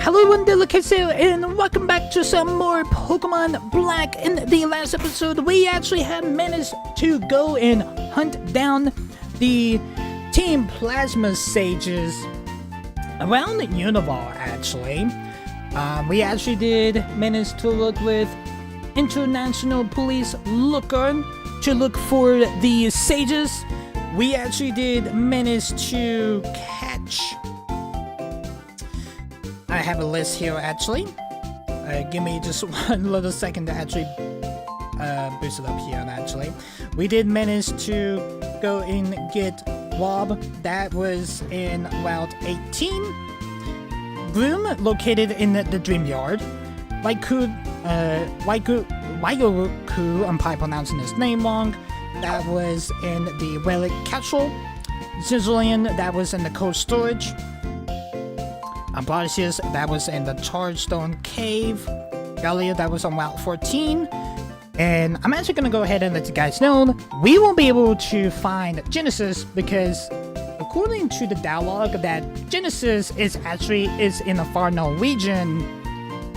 Hello, Undella, and welcome back to some more Pokemon Black. In the last episode, we actually had managed to go and hunt down the Team Plasma Sages around Univar, actually. We actually did manage to look with International Police Looker to look for the Sages. We actually did manage to catch... I have a list here, actually. Give me just one little second to actually boost it up here, actually. We did manage to go and get Rob. That was in Route 18. Bloom, located in the Dream Yard. Waiku, I'm probably pronouncing his name wrong. That was in the Relic Capsule. Zizzilian, that was in the Cold Storage. Ambrosius, that was in the Chargestone Cave. Gallia, that was on Route 14. And I'm actually going to go ahead and let you guys know, we won't be able to find Genesis because according to the dialogue that Genesis is in the far Norwegian,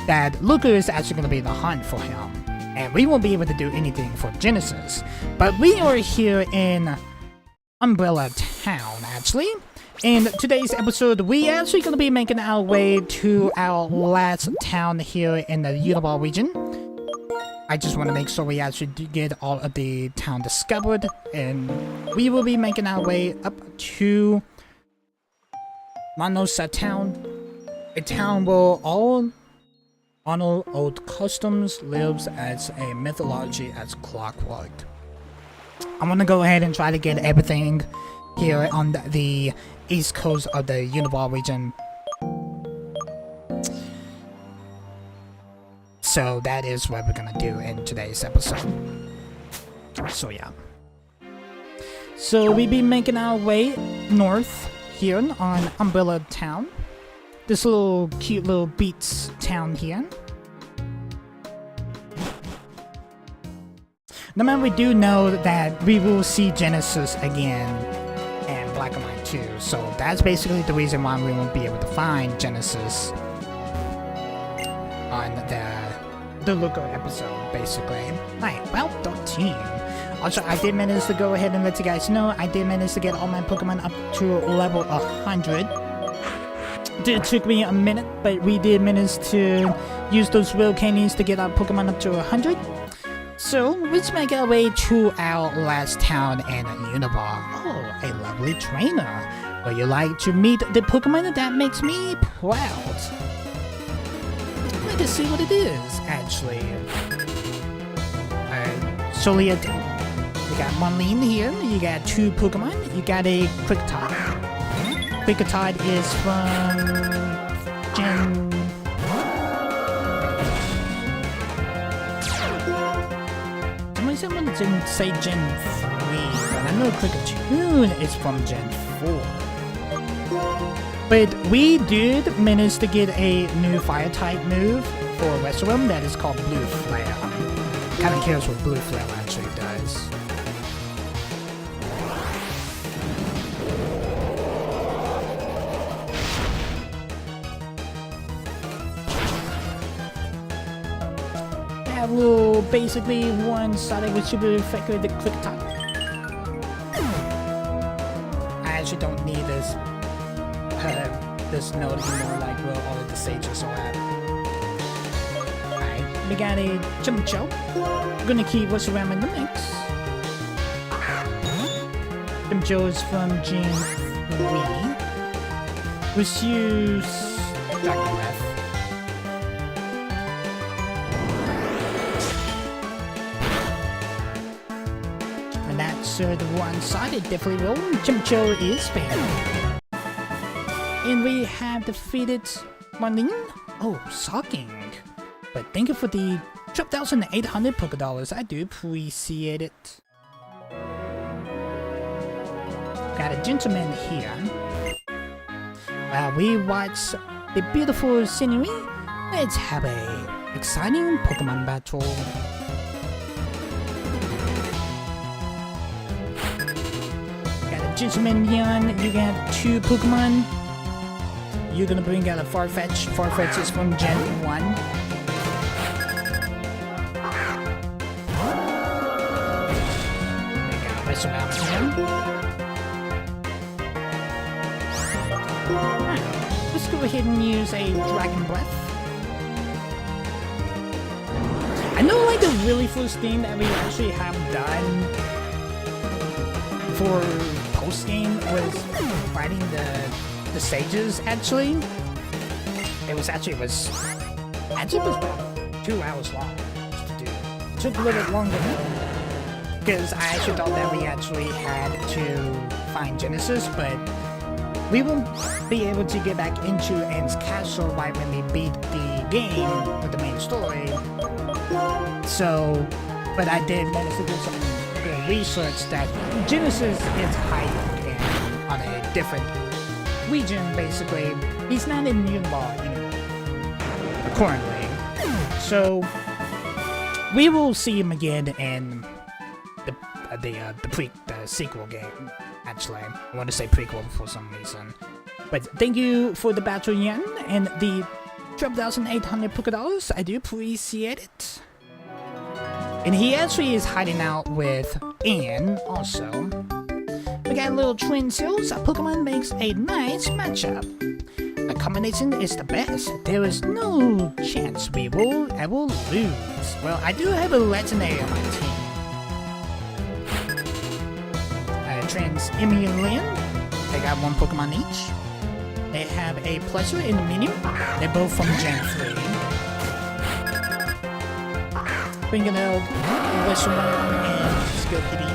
that Luca is actually going to be the hunt for him. And we won't be able to do anything for Genesis. But we are here in Umbrella Town, actually. In today's episode, we actually going to be making our way to our last town here in the Univar region. I just want to make sure we actually get all of the town discovered, and we will be making our way up to Lacunosa town, a town where all Arnold Old Customs lives as a mythology as clockwork. I'm going to go ahead and try to get everything here on the east coast of the Univar region. So that is what we're gonna do in today's episode. So yeah. So we'll be making our way north here on Umbrella Town. This little cute little beach town here. Now we do know that we will see Genesis again and Black and White too, so that's basically the reason why we won't be able to find Genesis on the Looker episode, basically. Right, well, 13. Also, I did manage to go ahead and let you guys know, I did manage to get all my Pokemon up to level 100. It took me a minute, but we did manage to use those real candies to get our Pokemon up to 100. So, let's make our way to our last town in Univar. Oh, a lovely trainer. Would you like to meet the Pokemon that makes me proud? Let's see what it is, actually. Soliet. You got Marlene here. You got two Pokemon. You got a Kricketot. Kricketot is from Gen... Someone didn't say Gen 3, but I know Kricketune is from Gen 4. But we did manage to get a new Fire-type move for Reshiram that is called Blue Flare. Kinda cares what Blue Flare actually does. Will basically one-sided with super effective the Kricketot. I actually don't need this node anymore, like where all of the sages are at. Alright, we got a Chimcho. We're gonna keep what's around in the mix. Chimcho is from Gen 3. Let's use Dragon Breath. The one-sided definitely roll. Chimcho is fair. And we have defeated Marlene. Oh, shocking. But thank you for the 12,800 Pokédollars. I do appreciate it. Got a gentleman here. While we watch the beautiful scenery, let's have a exciting Pokemon battle. Gentleman Yan, you got two Pokemon. you're gonna bring out a Farfetch. Farfetch is from Gen 1. Mess around with him. Alright, let's go ahead and use a Dragon Breath. I know, like, the really first thing that we actually have done for post-game was fighting the sages, actually. It was about 2 hours long to do. It took a little bit longer though, because I actually thought that we actually had to find Genesis, but we won't be able to get back into Ann's castle right when we beat the game with the main story. So, but I did manage to do some good research that Genesis is hiding on a different region, basically. He's not in Uniball anymore, currently. So, we will see him again in the sequel game, actually. I want to say prequel for some reason. But thank you for the battle yen and the 12,800 Poké Dollars. I do appreciate it. And he actually is hiding out with Ann also. We got a little twin seals. A Pokemon makes a nice matchup. The combination is the best. There is no chance I will lose. Well, I do have a legendary on my team. Trans Emmy and Lynn. They got one Pokemon each. They have a Pleasure and a Minion. They're both from Gen 3. Bringing out Western and Skill Kitty.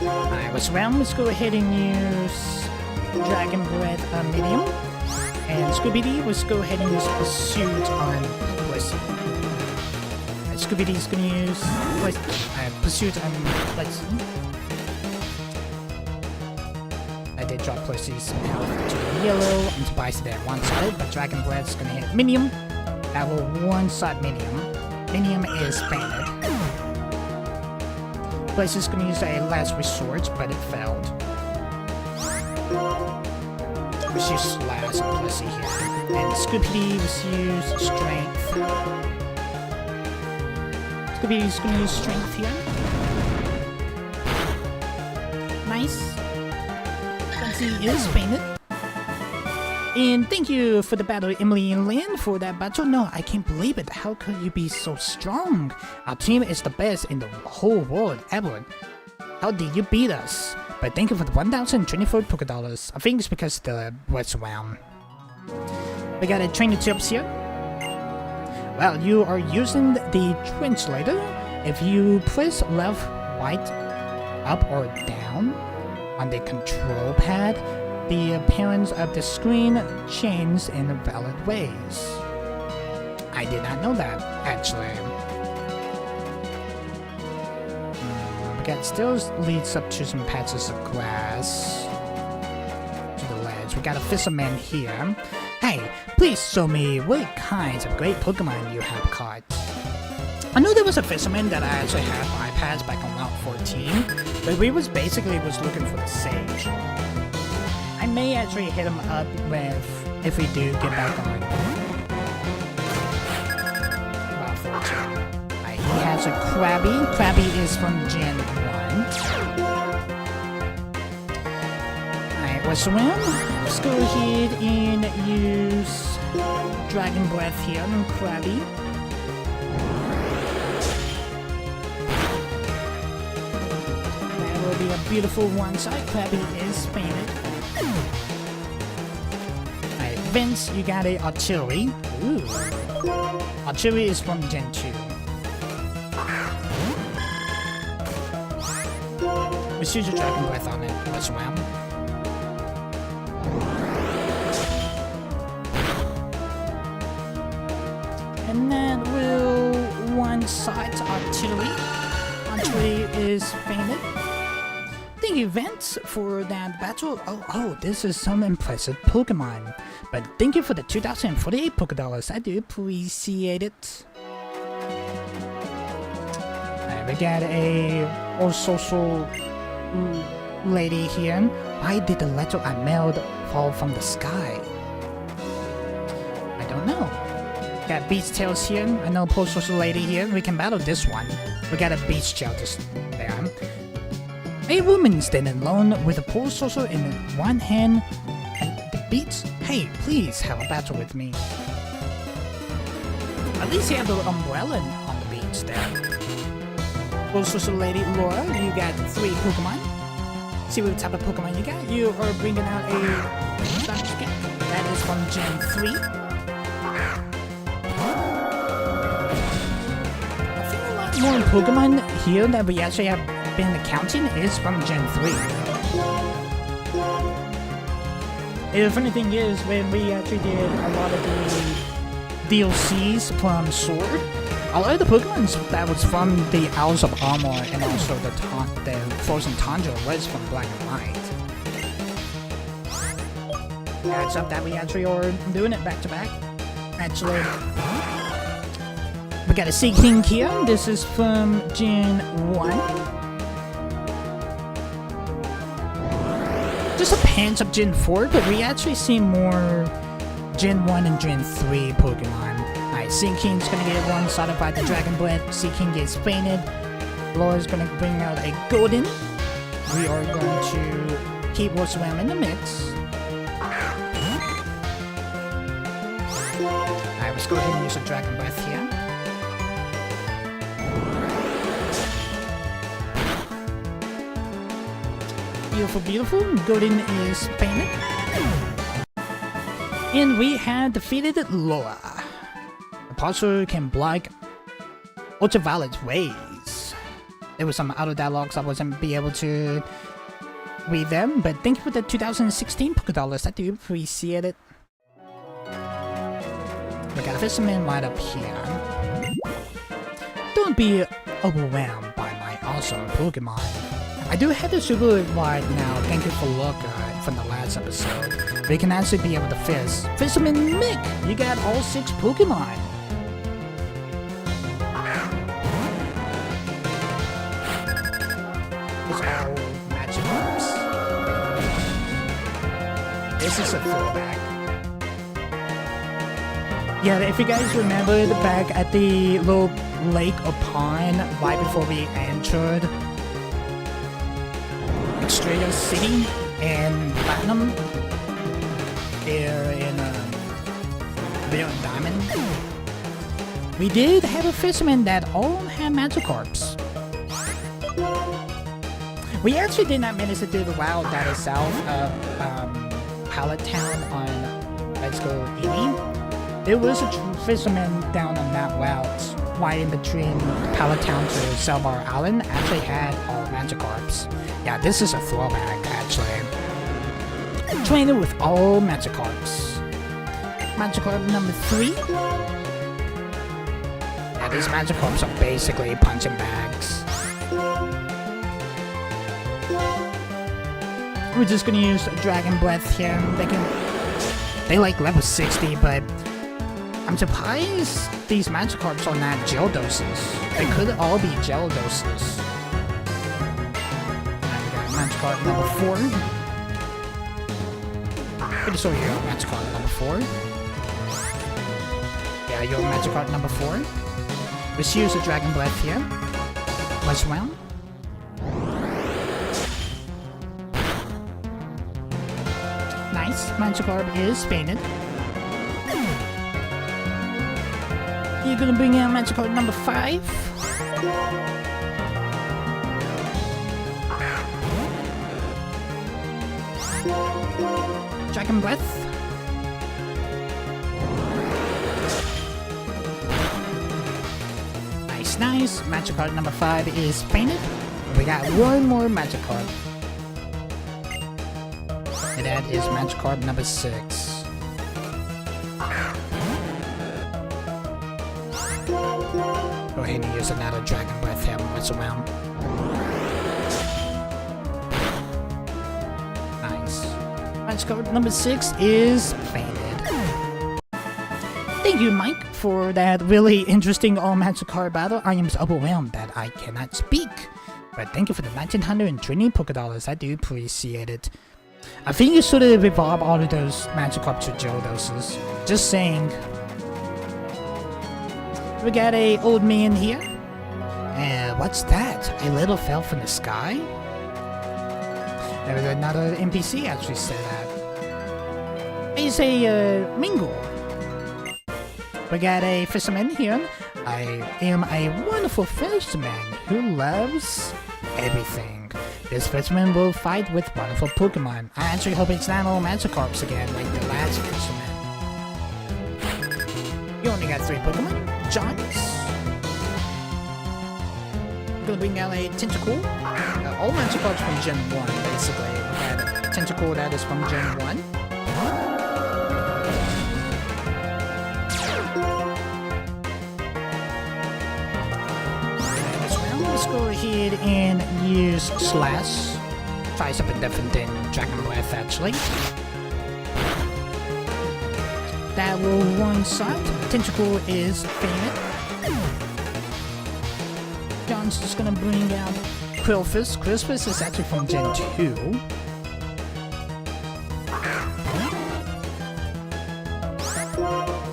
Alright, what's around? Let's go ahead and use Dragon Breath Medium. And Scooby-Doo, let's go ahead and use Pursuit on Plessy. Scooby-Doo's gonna use Pursuit on Plessy. I did drop Plessy's health to yellow and Tobias there one side, but Dragon Breath's gonna hit Minium. That will one-shot Minium. Minium is fainted. Plessy's gonna use a last resort, but it failed. Let's use Slash on Plessy here. And Scooby-Doo, let's use Strength. Scooby-Doo's gonna use Strength here. Nice. He is fainted. And thank you for the battle, Emily and Lynn, for that battle. No, I can't believe it. How could you be so strong? Our team is the best in the whole world ever. How did you beat us? But thank you for the 1,024 Poké Dollars. I think it's because the what's around. We got a trainer tips here. Well, you are using the translator. If you press left, right, up, or down on the control pad, the appearance of the screen changes in valid ways. I did not know that, actually. But that still leads up to some patches of grass to the ledge. We got a fisherman here. Hey, please show me what kinds of great Pokemon you have caught. I know there was a fisherman that I actually had iPads back on Route 14, but we was looking for the sage. I may actually hit him up if we do get back on Route 14. He has a Krabby. Krabby is from Gen 1. Alright, what's around? Let's go ahead and use Dragon Breath here on Krabby. That will be a beautiful one-side. Krabby is fainted. Alright, Vince, you got a Artillery. Ooh. Artillery is from Gen 2. Let's use a Dragon Breath on it. What's around? And that will one-side Artillery. Artillery is fainted. Thank you, Vince, for that battle. Oh, this is some impressive Pokemon. But thank you for the 2,048 Poké Dollars. I do appreciate it. Alright, we got a social lady here. Why did the letter I mailed fall from the sky? I don't know. Got beach tails here. I know post social lady here. We can battle this one. We got a beach tail just there. A woman standing alone with a pole saucer in one hand and the beach. Hey, please have a battle with me. At least you have the umbrella on the beach there. Pole saucer lady Laura, you got 3 Pokemon. See what type of Pokemon you got. You are bringing out a that is from Gen 3. I think a lot more Pokemon here that we actually have been accounting is from Gen 3. The funny thing is, when we actually did a lot of the DLCs from Sword, a lot of the Pokemon that was from the Owls of Armor and also the Frozen Tundra was from Black and White. Yeah, it's up that we actually are doing it back to back. Actually, we got a Sea King here. This is from Gen 1. Just a pinch of Gen 4, but we actually see more Gen 1 and Gen 3 Pokemon. Alright, Sea King's gonna get one-sided by the Dragon Breath. Sea King gets fainted. Laura's gonna bring out a Golden. We are going to keep Warswam in the mix. Alright, let's go ahead and use a Dragon Breath here. Beautiful, beautiful. Golden is fainted. And we have defeated Laura. The parser can block ultraviolet rays. There was some auto dialogues I wasn't be able to read them, but thank you for the 2016 $. I do appreciate it. We got a fisherman right up here. Don't be overwhelmed by my awesome Pokemon. I do have the super wide now, thank you for Luca from the last episode. We can actually be able to fish. Fisherman Mick, you got all 6 Pokemon. It's all magic moves. This is a throwback. Yeah, if you guys remember the back at the little lake or pond right before we entered Extradia City and Platinum, there in Bill and Diamond, we did have a fisherman that all had Magikarps. We actually did not manage to do the route that is south of Pallet Town on Let's Go Eevee. There was a fisherman down on that route, right in between Pallet Town to Selvar Island, actually had all Magikarps. Yeah, this is a throwback, actually. Trainer with all Magikarps. Magikarp number 3. Yeah, these Magikarps are basically punching bags. We're just gonna use Dragon Breath here. They like level 60, but I'm surprised these Magikarps are not gel doses. They could all be gel doses. Magikarp number 4. Pretty sure you're Magikarp number 4. Yeah, you're Magikarp number 4. Let's use a Dragon Breath here. Let's round. Nice. Magikarp is fainted. You're gonna bring out Magikarp number 5. Dragon Breath. Nice, nice. Magikarp number 5 is fainted. We got one more Magikarp. And that is Magikarp number 6. Go ahead and use another Dragon Breath here. What's around? Nice. Magikarp number 6 is fainted. Thank you, Mike, for that really interesting all Magikarp battle. I am so overwhelmed that I cannot speak. But thank you for the 1920 Poké Dollars. I do appreciate it. I think you should have evolved all of those Magikarp to Gyarados. Just saying. We got a old man here. What's that? A little fell from the sky? There was another NPC actually said that. It's a Mingle. We got a fisherman here. I am a wonderful fisherman who loves everything. This fisherman will fight with wonderful Pokemon. I actually hope it's not all Magikarps again like the last fisherman. You only got 3 Pokemon. Johns. Gonna bring out a Tentacool. All Magikarps from Gen 1, basically. We got a Tentacool that is from Gen 1. Let's go ahead and use Slash. Try something different than Dragon Breath, actually. That will one-shot. Tentacool is famous. John's just gonna bring out Quillfish. Quillfish is actually from Gen 2.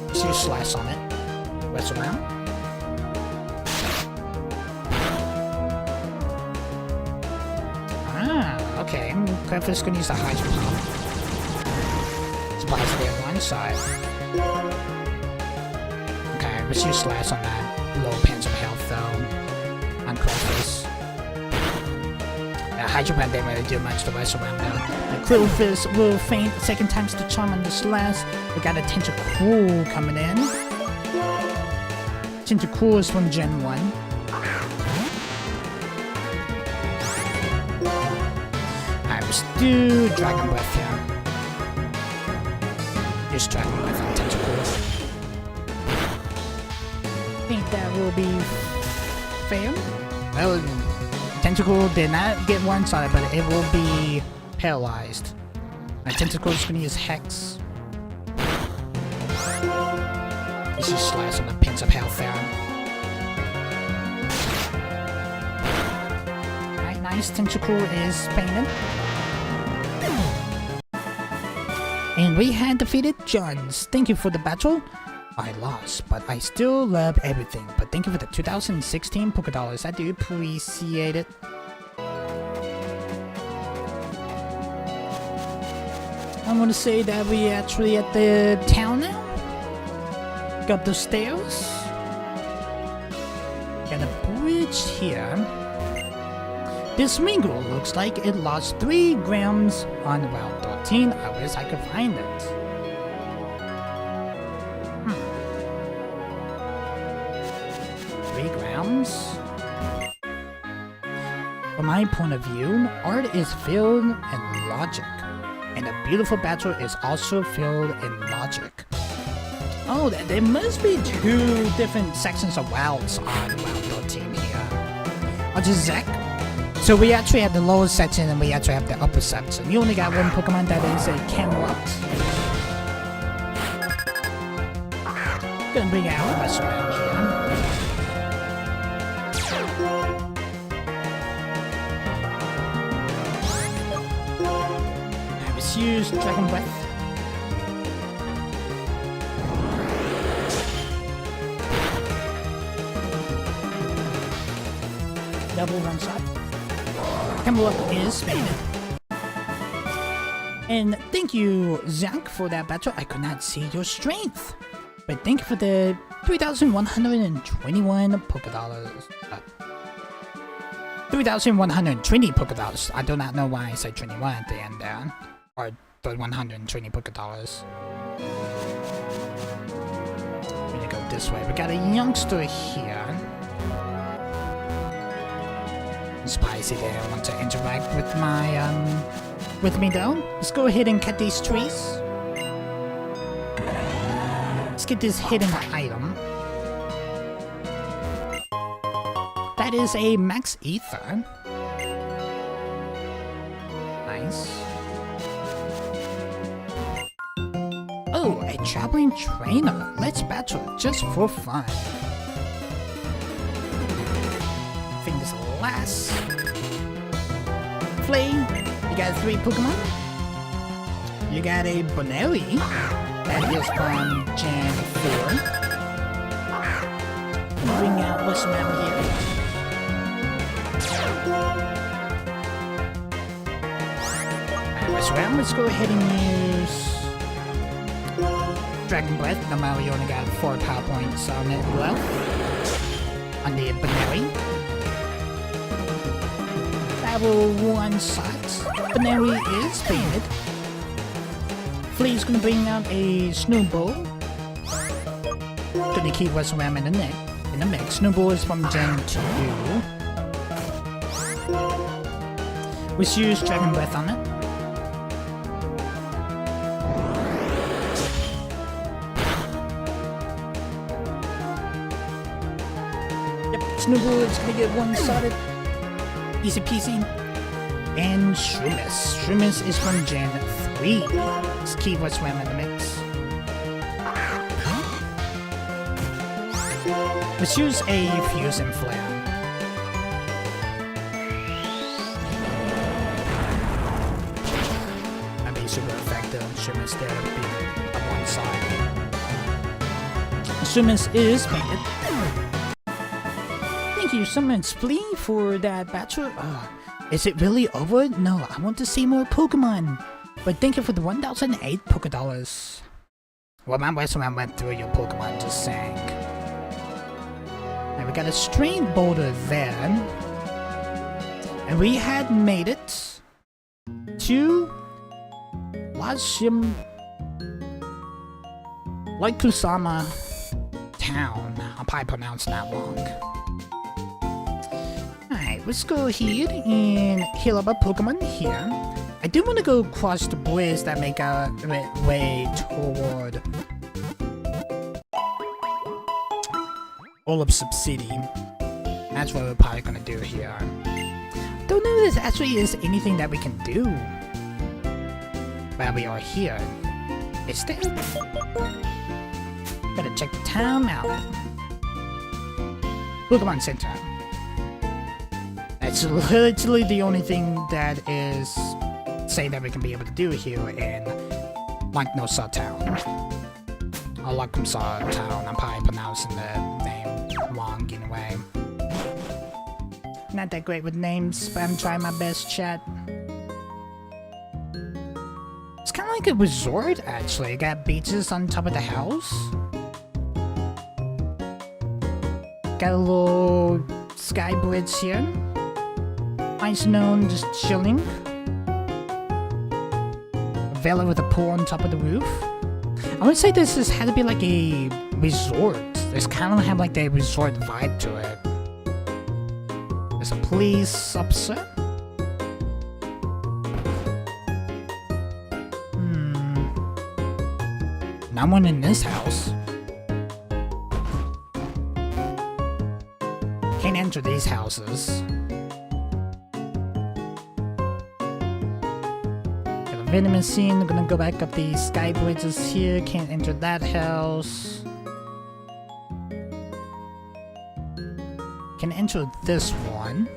Let's use Slash on it. Wrestle around. Okay, Quillfish gonna use the Hydro Pump. Supplies there on one side. Okay, let's use Slash on that. Low pinch of health though. On Quillfish. Hydro Pump didn't really do much to rest around though. The Quillfish will faint second times the charm on the Slash. We got a Tentacool coming in. Tentacool is from Gen 1. Let's do Dragon Breath here. Use Dragon Breath on Tentacool. I think that will be fair. Well, Tentacool did not get one-sided, but it will be paralyzed. My Tentacool is going to use Hex. Let's just Slash on the pinch of health there. Alright, nice. Tentacool is painted. And we had defeated Johns. Thank you for the battle. I lost, but I still love everything. But thank you for the 2016 Poké Dollars. I do appreciate it. I want to say that we actually at the town now. Got the stairs. Got a bridge here. This Mingle looks like it lost 3 grams on Route 13. I wish I could find it. 3 grams? From my point of view, art is filled in logic. And a beautiful battle is also filled in logic. Oh, there must be 2 different sections of routes on Route 13 here. I'll just Zack. So we actually have the lower section and we actually have the upper section. You only got 1 Pokemon that is a Camelot. Gonna bring out the rest around here. Let's use Dragon Breath. Double one-shot. Camelot is faded. And thank you, Zack, for that battle. I could not see your strength. But thank you for the 3,121 Poké Dollars. 3,120 Poké Dollars. I do not know why I said 21 at the end there. Or the 120 Poké Dollars. We're gonna go this way. We got a youngster here. Spicy there. I want to interact with my with me though. Let's go ahead and cut these trees. Let's get this hidden item. That is a Max Ether. Nice. Oh, a traveling trainer. Let's battle just for fun. Famous last. Flea, you got 3 Pokemon. You got a Bonelli, that is from Gen 4. Bring out what's around here. What's around? Let's go ahead and use Dragon Breath. No matter, you only got 4 power points on it left. On the Bonelli. Level 1 sight. Bonelli is painted. Flea's gonna bring out a Snowball. Gonna keep what's around in the mix. Snowball is from Gen 2. Let's use Dragon Breath on it. Snowball is gonna get 1-sided. Easy peasy. And Shroomish. Shroomish is from Gen 3. Let's keep what's around in the mix. Let's use a Fusion Flare. That'd be super effective. Shroomish there would be on one side. Shroomish is painted. Thank you so much, Flea, for that battle. Is it really over? No, I want to see more Pokemon. But thank you for the 1,008 Pokédollars. Well, my Westman went through your Pokemon just saying. And we got a Strain Boulder there. And we had made it to Lacunosa town. I'll probably pronounce that wrong. Alright, let's go ahead and heal up our Pokemon here. I do want to go across the bridge that make our way toward Olipsip City. That's what we're probably gonna do here. Don't know if there actually is anything that we can do while we are here. Is there? Gotta check the town out. Pokemon Center. That's literally the only thing that is say that we can be able to do here in Lacunosa town. Or Lacunosa town. I'm probably pronouncing the name wrong in a way. Not that great with names, but I'm trying my best, chat. It's kind of like a resort, actually. Got beaches on top of the house. Got a little sky bridge here. Ice known just chilling. A villa with a pool on top of the roof. I would say this had to be like a resort. This kind of have like the resort vibe to it. There's a police officer. No one in this house. Can't enter these houses. Got a venomous scene. I'm gonna go back up these sky bridges here. Can't enter that house. Can enter this one.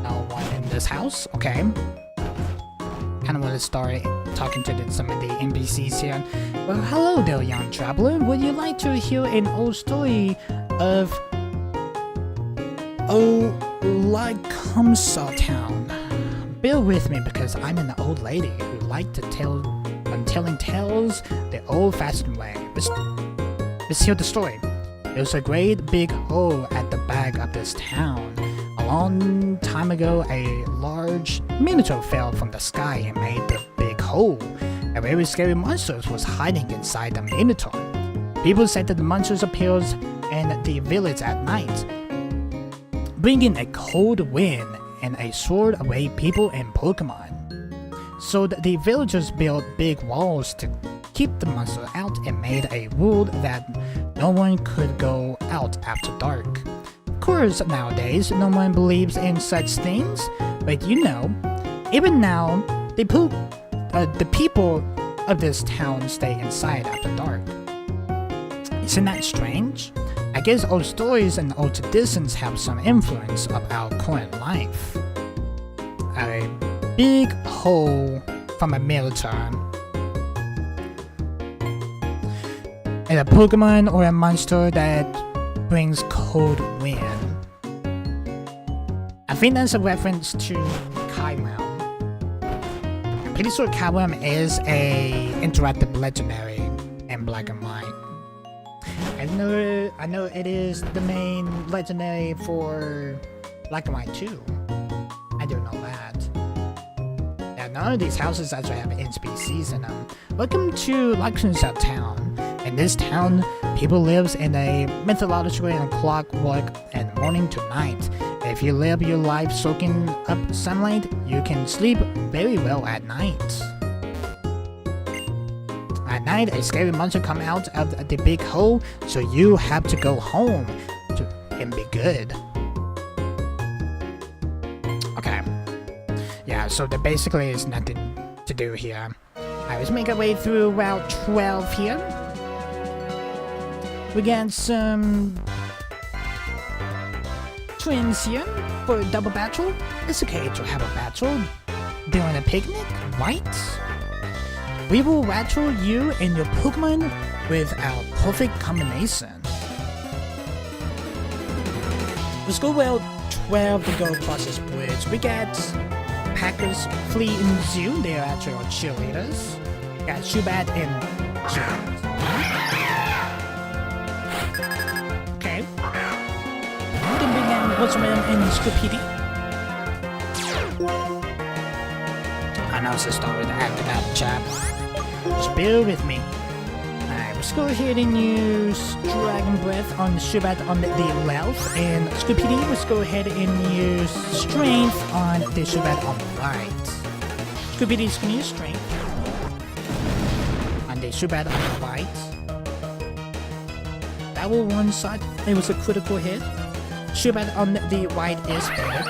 No one in this house. Okay. Kind of want to start talking to some of the NPCs here. Well, hello there, young traveler. Would you like to hear an old story of Lacunosa town? Bear with me because I'm an old lady who like to I'm telling tales the old-fashioned way. Let's hear the story. There's a great big hole at the back of this town. A long time ago, a large minotaur fell from the sky and made the big hole. A very scary monster was hiding inside the minotaur. People said that the monster appears in the village at night, bringing a cold wind and a sword away people and Pokemon. So the villagers built big walls to keep the monster out and made a rule that no one could go out after dark. Of course, nowadays, no one believes in such things, but you know, even now, the people of this town stay inside after dark. Isn't that strange? I guess old stories and old traditions have some influence of our current life. A big hole from a military. And a Pokemon or a monster that brings cold wind. I think that's a reference to Kyurem. I'm pretty sure Kyurem is a interactive legendary in Black and White. I know it is the main legendary for Black and White too. I do know that. Now, none of these houses actually have NPCs in them. Welcome to Lacunosa town. In this town, people live in a mythological and clockwork and morning to night. If you live your life soaking up sunlight, you can sleep very well at night. At night, a scary monster comes out of the big hole, so you have to go home and be good. Okay. Yeah, so there basically is nothing to do here. I was making our way through Route 12 here. We got some twins here for a double battle. It's okay to have a battle during a picnic, right? We will battle you and your Pokemon with our perfect combination. Let's go Route 12 to go across this bridge. We got Packers, Flea, and Zoo. They are actually our cheerleaders. We got Shubat and Shubat. Okay. Then we got what's my name in Scoopity. I know it's started acting out, chap. Just bear with me. Alright, let's go ahead and use Dragon Breath on the Shubat on the left, and Scoopity, let's go ahead and use Strength on the Shubat on the right. Scoopity's gonna use Strength on the Shubat on the right. That will one side. It was a critical hit. Shubat on the right is hit.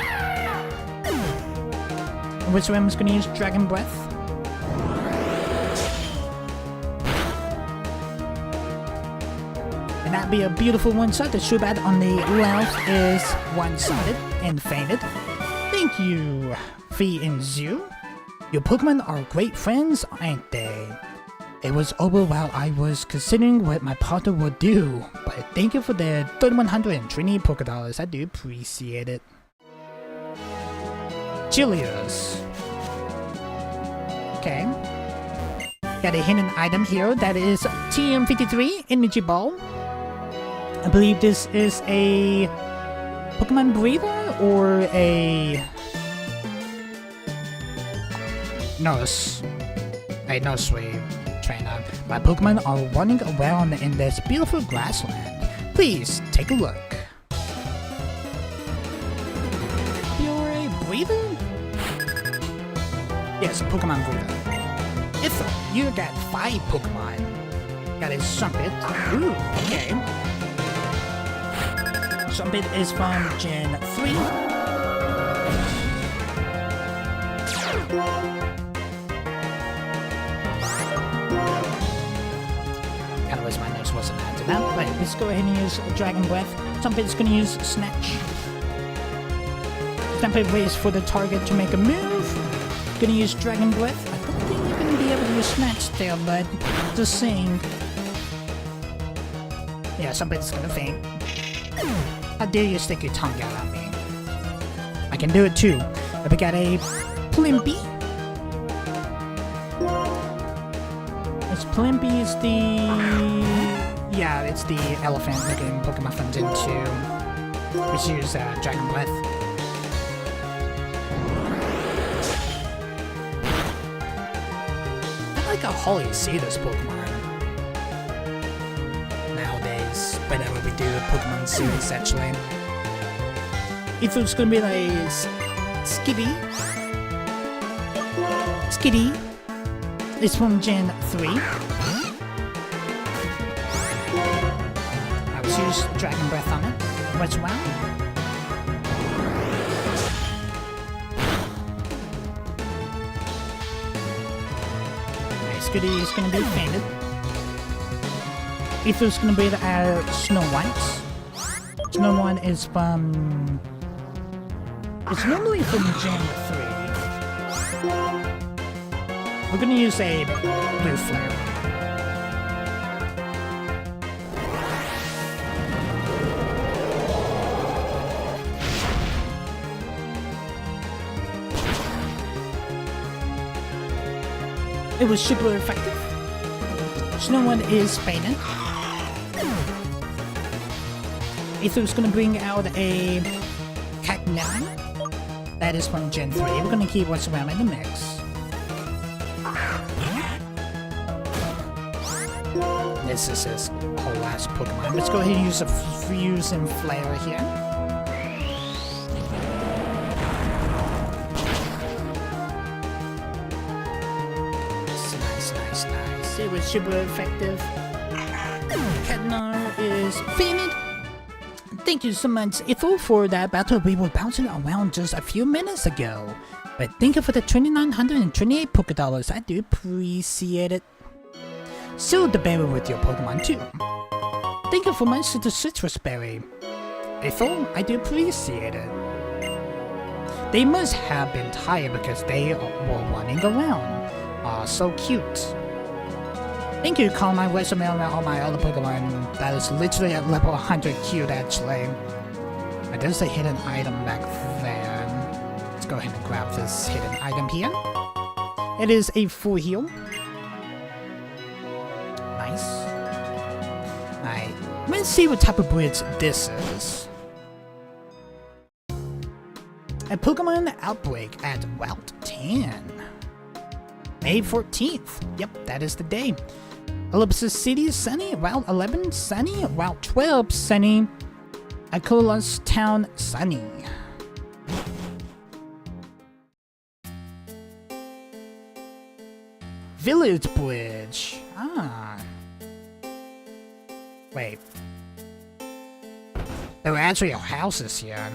Which one is gonna use Dragon Breath? And that'd be a beautiful one-sided. The Shubat on the left is one-sided and fainted. Thank you, Fee and Zoo. Your Pokemon are great friends, aren't they? It was over while I was considering what my partner would do, but thank you for the 3,120 Pokédollars. I do appreciate it. Cheerleaders. Okay. Got a hidden item here that is TM53 Energy Ball. I believe this is a Pokemon breeder or a nurse. A nursery trainer. My Pokemon are running around in this beautiful grassland. Please take a look. You're a breeder? Yes, a Pokemon breeder. Itho, you got 5 Pokemon. Got a Sumpit. Ooh, okay. Sumpit is from Gen 3. Kinda wish my notes wasn't acting out, but let's go ahead and use Dragon Breath. Sumpit's gonna use Snatch. Sumpit waits for the target to make a move. Gonna use Dragon Breath. I don't think you're gonna be able to use Snatch there, but just saying. Yeah, Sumpit's gonna faint. How dare you stick your tongue out on me? I can do it too. We got a Plimpy. It's Plimpy is the... Yeah, it's the elephant looking Pokemon from Gen 2. Let's use Dragon Breath. I like how Holly see this Pokemon nowadays, whenever we do a Pokemon series actually. If it's gonna be like Skitty. Skitty is from Gen 3. I will use Dragon Breath on it. What's wow? Skitty is gonna be fainted. If it's gonna be the Snow White. Snow one is from... It's normally from Gen 3. We're gonna use a blue flare. It was super effective. Snow one is fainted. Aether's gonna bring out a Cacnine. That is from Gen 3. We're gonna keep what's around in the mix. This is his whole last Pokemon. Let's go ahead and use a Fuse and Flare here. Nice. It was super effective. Cacnine is fainted. Thank you so much, Ethel, for that battle we were bouncing around just a few minutes ago. But thank you for the 2,928 Pokédollars. I do appreciate it. Seal the berry with your Pokemon too. Thank you for my citrus berry. Ethel, I do appreciate it. They must have been tired because they were running around. Aw, so cute. Thank you, calling my Westermail and all my other Pokemon. That is literally at level 100 cute, actually. But there's a hidden item back there. Let's go ahead and grab this hidden item here. It is a full heal. Nice. Alright, let's see what type of bridge this is. A Pokemon Outbreak at Route 10. May 14th. Yep, that is the day. Ellipsis City is sunny, Route 11 sunny, Route 12 sunny, Akolos Town sunny. Village Bridge. Ah. Wait. There are actually houses here.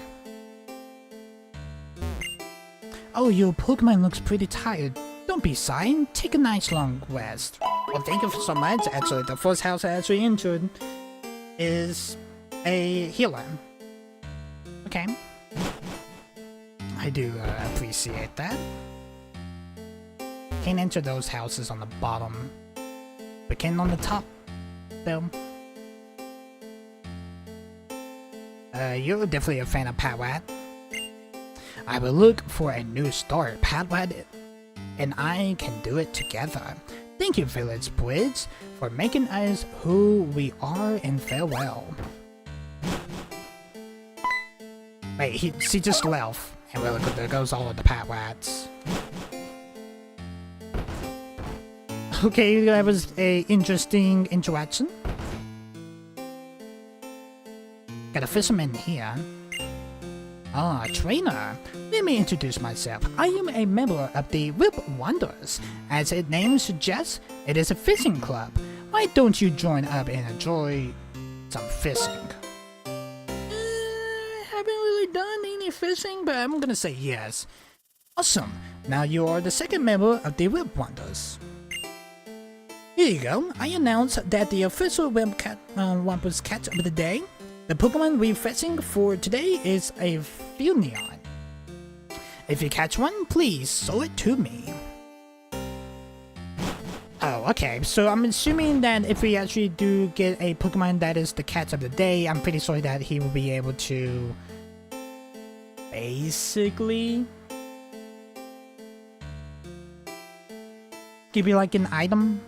Oh, your Pokemon looks pretty tired. Don't be sorry, take a nice long rest. Well, thank you so much. Actually, the first house I actually entered is a healer. Okay. I do appreciate that. Can't enter those houses on the bottom, but can on the top, though. You're definitely a fan of Patwat. I will look for a new start. Patwat and I can do it together. Thank you, Village Bridge, for making us who we are, and farewell. Wait, she just left. And well, look, there goes all of the Patwats. Okay, that was a interesting interaction. Got a fisherman here. Ah, trainer. Let me introduce myself. I am a member of the Whip Wanderers. As its name suggests, it is a fishing club. Why don't you join up and enjoy some fishing? I haven't really done any fishing, but I'm gonna say yes. Awesome. Now you are the second member of the Whip Wanderers. Here you go. I announce that the official Wampus catch of the day. The Pokemon we're fetching for today is a Funion. If you catch one, please show it to me. Oh, okay. So I'm assuming that if we actually do get a Pokemon that is the catch of the day, I'm pretty sure that he will be able to basically give you like an item.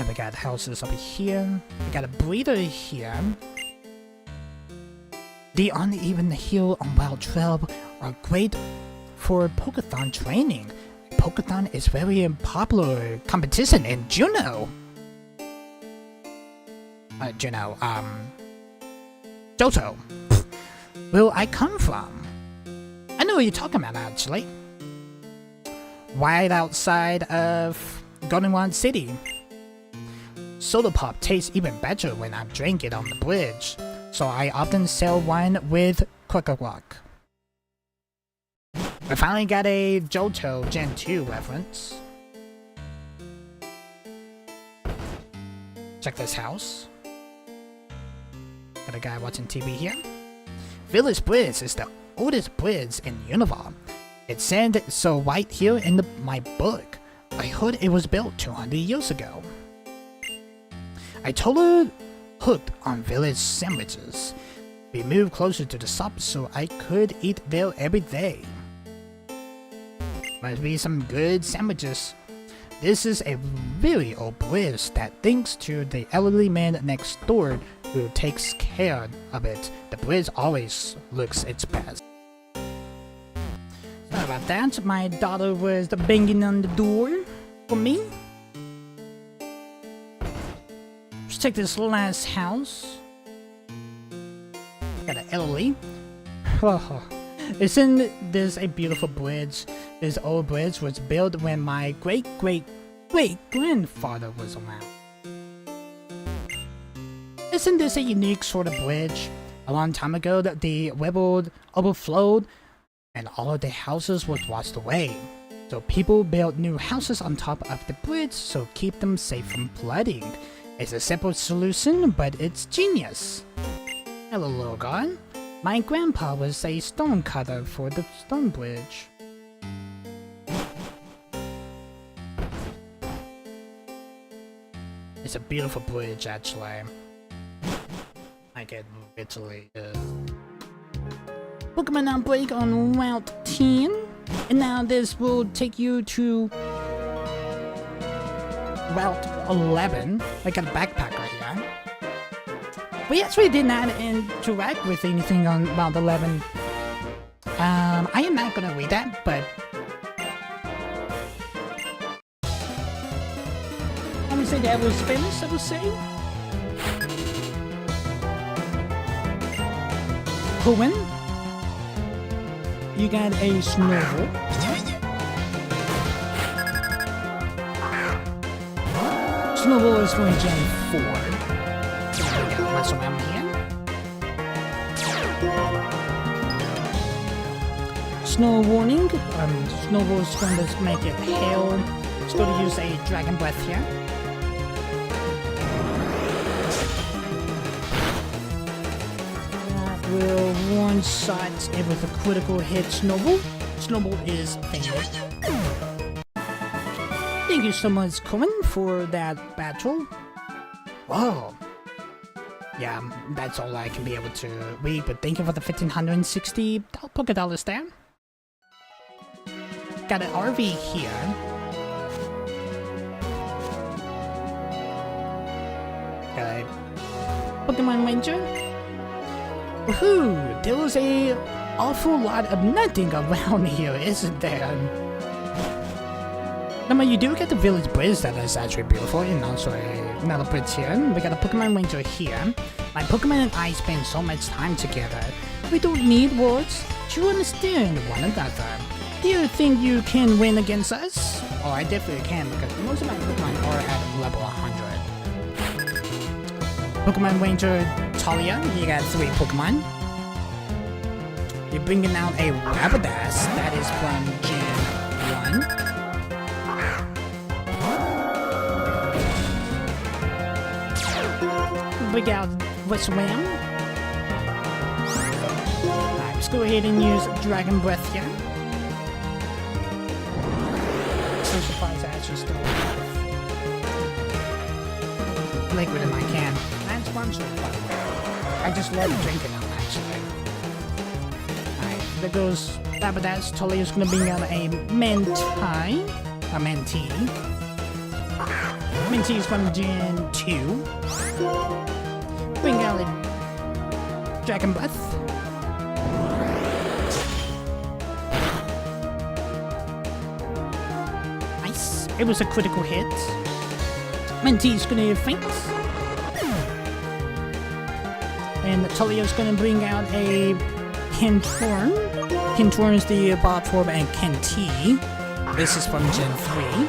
We got houses over here. We got a breeder here. The uneven hill on Route 12 are great for Pokéthon training. Pokéthon is very popular competition in Johto. Where I come from. I know what you're talking about, actually. Right outside of Golden Wand City. Soda pop tastes even better when I drink it on the bridge, so I often sell wine with Quack-a-Quack. I finally got a Johto Gen 2 reference. Check this house. Got a guy watching TV here. Village Bridge is the oldest bridge in Unova. It said so right here in my book. I heard it was built 200 years ago. I totally hooked on village sandwiches. We moved closer to the shop so I could eat there every day. Must be some good sandwiches. This is a really old bridge that thanks to the elderly man next door who takes care of it. The bridge always looks its best. Sorry about that. My daughter was banging on the door for me. Let's check this last house. Got an elderly. Isn't this a beautiful bridge? This old bridge was built when my great-great-great-grandfather was around. Isn't this a unique sort of bridge? A long time ago, the river overflowed and all of the houses was washed away. So people built new houses on top of the bridge so keep them safe from flooding. It's a simple solution, but it's genius. Hello, little guy. My grandpa was a stone cutter for the stone bridge. It's a beautiful bridge, actually. I get literally Pokemon Outbreak on Route 10. And now this will take you to Route 11. I got a backpack right here. We actually did not interact with anything on Route 11. I am not gonna read that, but I would say that was famous, I would say. Cohen, you got a Snowball. Snowball is from Gen 4. What's around here? Snow warning. Snowball is going to make it hail. It's going to use a Dragon Breath here. That will one-shot it with a critical hit Snowball. Snowball is famous. Thank you so much, Cohen, for that battle. Whoa. Yeah, that's all I can be able to read, but thank you for the 1,560 Poké Dollars there. Got an RV here. Got a Pokemon Ranger. Woohoo! There was a awful lot of nothing around here, isn't there? Now, you do get the village bridge that is actually beautiful, and also another bridge here. We got a Pokemon Ranger here. My Pokemon and I spend so much time together. We don't need words to understand one another. Do you think you can win against us? Oh, I definitely can, because most of my Pokemon are at level 100. Pokemon Ranger Talia, you got 3 Pokemon. You're bringing out a Rapidash, that is from Gen 1. Bring out West Ram. Alright, let's go ahead and use Dragon Breath here. So surprised I actually still have liquid in my can. I'm sponsored, by the way. I just love drinking them, actually. Alright, there goes Rapidash. Tully is gonna bring out a Mentee. Mentee is from Gen 2. Bring out a Dragon Breath. Nice. It was a critical hit. Mentee's gonna faint. And Tulio's gonna bring out a Kintorn. Kintorn is the evolved form and Kentee. This is from Gen 3.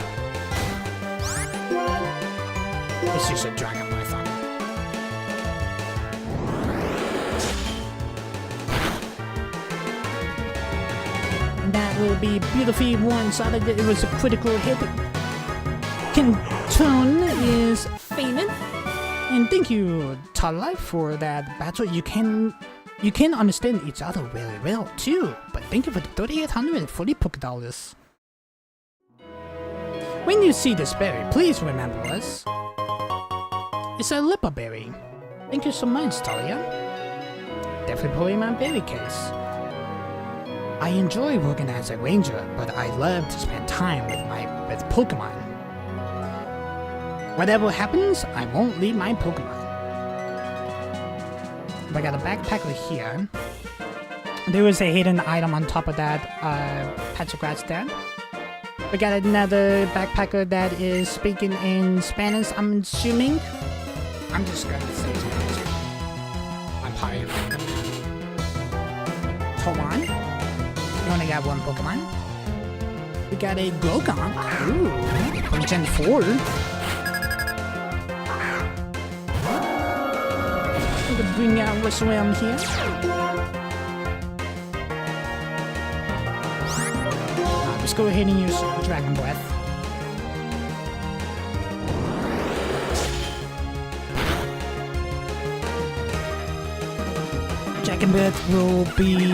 Let's use a Dragon Breath on it. Will be beautifully one-sided. It was a critical hit. Kintorn is fainted. And thank you, Tala, for that battle. You can understand each other really well too. But thank you for the 3,840 Poké Dollars. When you see this berry, please remember us. It's a Lipa berry. Thank you so much, Talia. Definitely put in my berry case. I enjoy working as a ranger, but I love to spend time with Pokemon. Whatever happens, I won't leave my Pokemon. I got a backpacker here. There is a hidden item on top of that patch of grass there. We got another backpacker that is speaking in Spanish, I'm assuming. I'm just gonna say Spanish. I'm tired. Towan. We only got one Pokemon. We got a Glogon. Ooh, from Gen 4. I'm gonna bring out what's around here. Let's go ahead and use Dragon Breath. Dragon Breath will be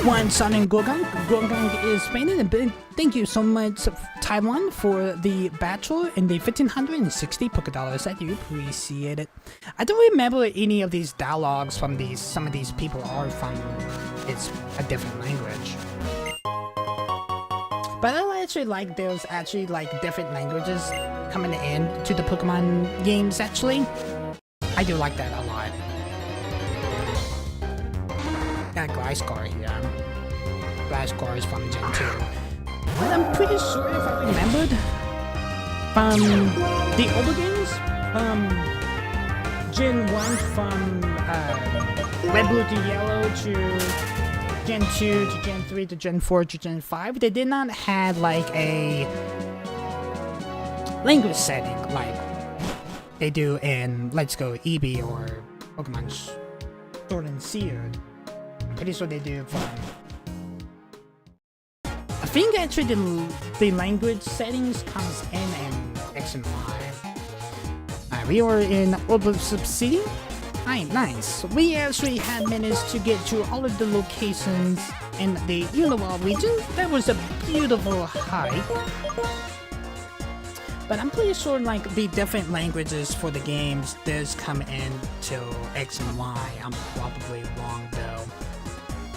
one Sun Gorgon. Gorgon is painted, and thank you so much, Taiwan, for the battle and the 1,560 Poké Dollars. I do appreciate it. I don't remember any of these dialogues from these. Some of these people are from. It's a different language. But I actually like there's actually like different languages coming in to the Pokemon games. Actually, I do like that a lot. Got Gliscor here. Gliscor is from Gen 2. But I'm pretty sure if I remembered from the older games, Gen 1 from Red, Blue to Yellow to Gen 2 to Gen 3 to Gen 4 to Gen 5, they did not have like a language setting like they do in Let's Go Eevee or Pokemon Sword and Shield. I'm pretty sure they do from... I think actually the language settings comes in X and Y. We are in Orbital City. Nice. We actually had managed to get to all of the locations in the Undella region. That was a beautiful hike. But I'm pretty sure like the different languages for the games does come in till X and Y. I'm probably wrong though.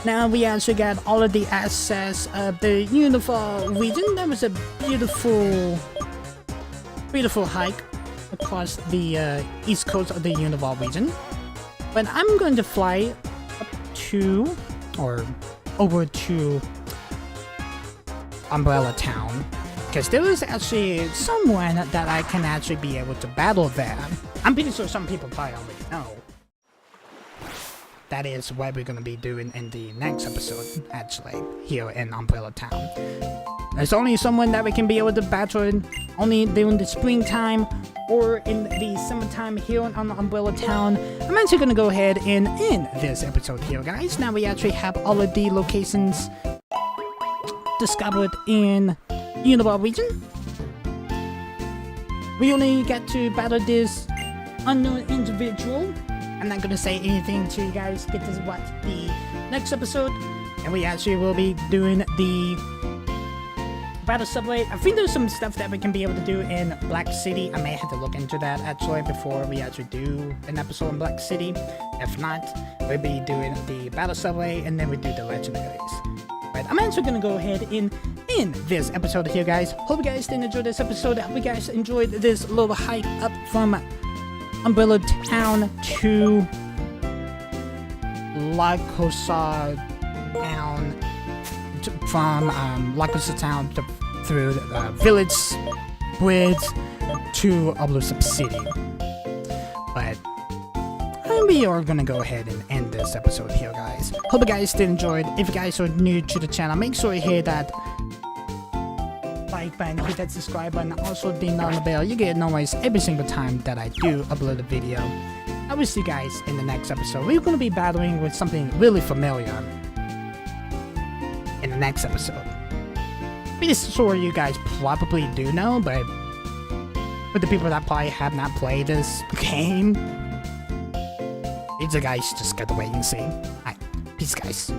Now we actually got all of the access of the Undella region. That was a beautiful hike across the east coast of the Undella region. But I'm going to fly up to, or over to Undella Town, because there is actually someone that I can actually be able to battle there. I'm pretty sure some people probably already know. That is what we're going to be doing in the next episode, actually, here in Undella Town. There's only someone that we can be able to battle in, only during the springtime or in the summertime here on Undella Town. I'm actually going to go ahead and end this episode here, guys. Now we actually have all of the locations discovered in Undella region. We only got to battle this unknown individual. I'm not going to say anything to you guys. Get to watch the next episode. And we actually will be doing the Battle Subway. I think there's some stuff that we can be able to do in Black City. I may have to look into that actually before we actually do an episode in Black City. If not, we'll be doing the Battle Subway and then we do the legendaries. But I'm actually going to go ahead and end this episode here, guys. Hope you guys did enjoy this episode. I hope you guys enjoyed this little hike up from Undella Town to Lacunosa Town, from Lacunosa Town through Village Bridge to Orbital City. But we are gonna go ahead and end this episode here, guys. Hope you guys did enjoy it. If you guys are new to the channel, make sure you hit that like button, hit that subscribe button, also ding on the bell. You get notice every single time that I do upload a video. I will see you guys in the next episode. We're going to be battling with something really familiar in the next episode. Pretty sure you guys probably do know, but for the people that probably have not played this game. These guys just gotta wait and see. Alright, peace guys.